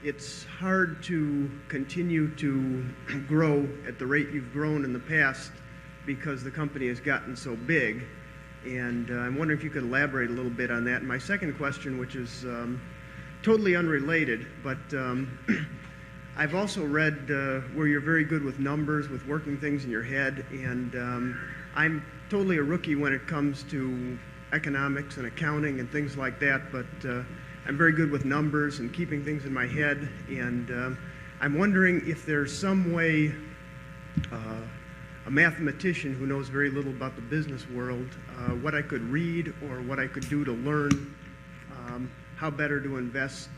it's hard to continue to grow at the rate you've grown in the past because the company has gotten so big. And I'm wondering if you could elaborate a little bit on that. And my second question, which is totally unrelated, but I've also read where you're very good with numbers, with working things in your head, and I'm totally a rookie when it comes to economics and accounting and things like that, but I'm very good with numbers and keeping things in my head, and I'm wondering if there's some way a mathematician who knows very little about the business world, what I could read or what I could do to learn how better to invest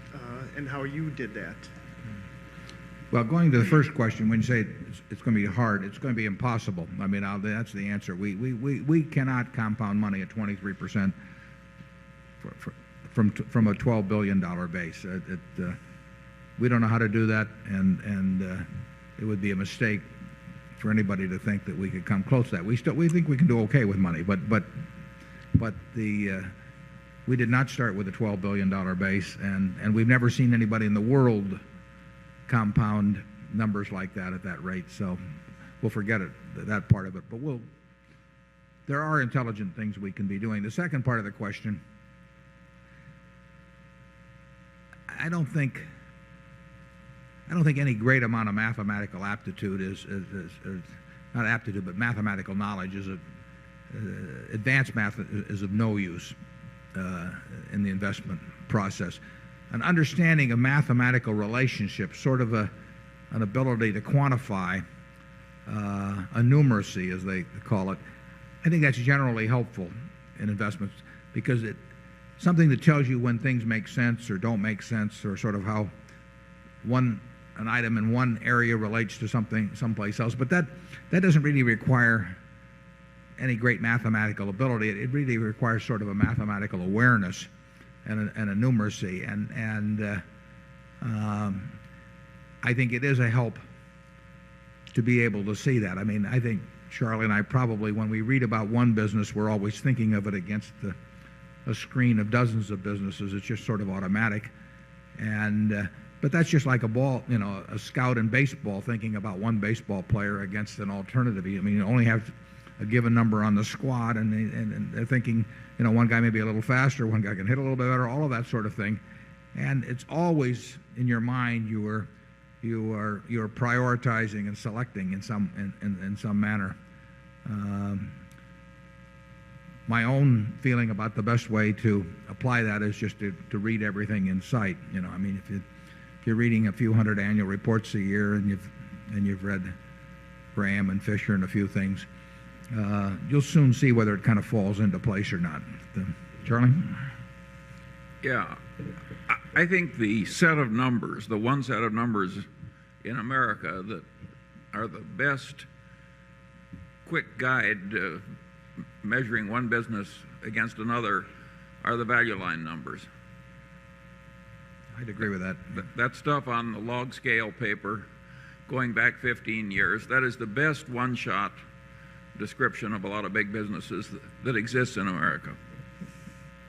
and how you did that. Well, going to the first question, when you say it's going to be hard, it's going to be impossible. I mean, that's the answer. We cannot compound money at 23% from a $12 billion base. We don't know how to do that, and it would be a mistake for anybody to think that we could come close to that. We think we can do okay with money, but we did not start with a $12 billion base, and we've never seen anybody in the world compound numbers like that at that rate. So we'll forget it, that part of it. But there are intelligent things we can be doing. The second part of the question, I don't think any great amount of mathematical aptitude is not aptitude, but mathematical knowledge is advanced math is of no use in the investment process. An understanding of mathematical relationships, sort of an ability to quantify a numeracy, as they call it, I think that's generally helpful in investments because it's something that tells you when things make sense or don't make sense, or sort of how an item in one area relates to something someplace else. But that doesn't really require any great mathematical ability. It really requires sort of a mathematical awareness and a numeracy, and I think it is a help to be able to see that. I mean, I think Charlie and I probably, when we read about one business, we're always thinking of it against a screen of dozens of businesses. It's just sort of automatic, but that's just like a ball, a scout in baseball thinking about one baseball player against an alternative. I mean, you only have a given number on the squad, and they're thinking, one guy may be a little faster, one guy can hit a little bit better, all of that sort of thing. And it's always in your mind you are prioritizing and selecting in some manner. My own feeling about the best way to apply that is just to read everything in sight. I mean, if you're reading a few hundred annual reports a year and you've read Graham and Fisher and a few things, you'll soon see whether it kind of falls into place or not. Charlie? Yeah. I think the set of numbers, the one set of numbers in America that are the best quick guide to measuring one business against another are the value line numbers. I'd agree with that. That stuff on the log scale paper going back 15 years, that is the best one-shot description of a lot of big businesses that exists in America.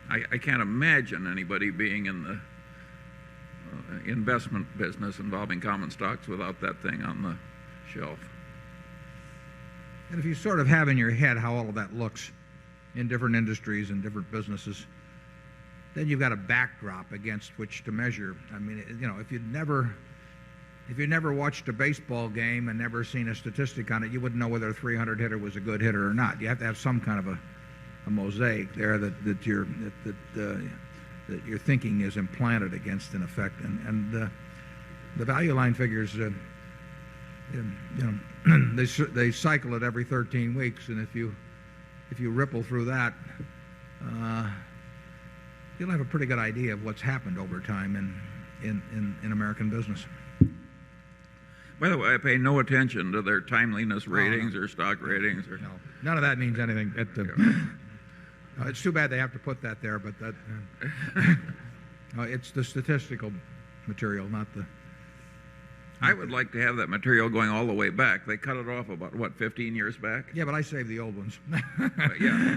I can't imagine anybody being in the investment business involving common stocks without that thing on the shelf. And if you sort of have in your head how all of that looks in different industries and different businesses, then you've got a backdrop against which to measure. I mean, if you'd never watched a baseball game and never seen a statistic on it, you wouldn't know whether a 300 hitter was a good hitter or not. You have to have some kind of a mosaic there that your thinking is implanted against, in effect. And the value line figures, they cycle it every 13 weeks, and if you ripple through that, you'll have a pretty good idea of what's happened over time in American business. By the way, I pay no attention to their timeliness ratings or stock ratings. No, none of that means anything. It's too bad they have to put that there, but it's the statistical material, not the... I would like to have that material going all the way back. They cut it off about, 15 years back? Yeah, but I saved the old ones. Yeah.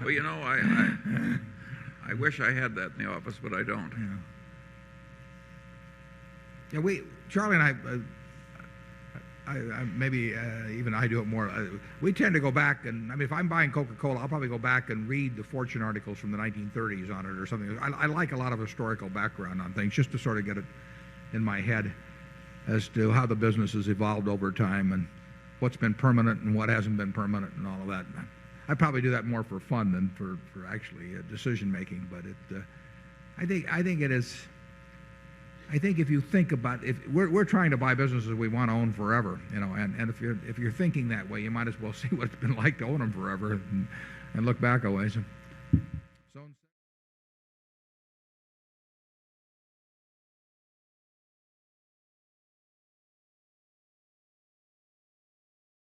Well, I wish I had that in the office, but I don't. Yeah, Charlie and maybe even I do it more. We tend to go back and, I mean, if I'm buying Coca-Cola, I'll probably go back and read the Fortune articles from the 1930s on it or something. I like a lot of historical background on things just to sort of get it in my head as to how the business has evolved over time and what's been permanent and what hasn't been permanent and all of that. I probably do that more for fun than for actually decision making. But I think it is. I think if you think about if we're trying to buy businesses we want to own forever, and if you're thinking that way, you might as well see what it's been like to own them forever and look back a ways. So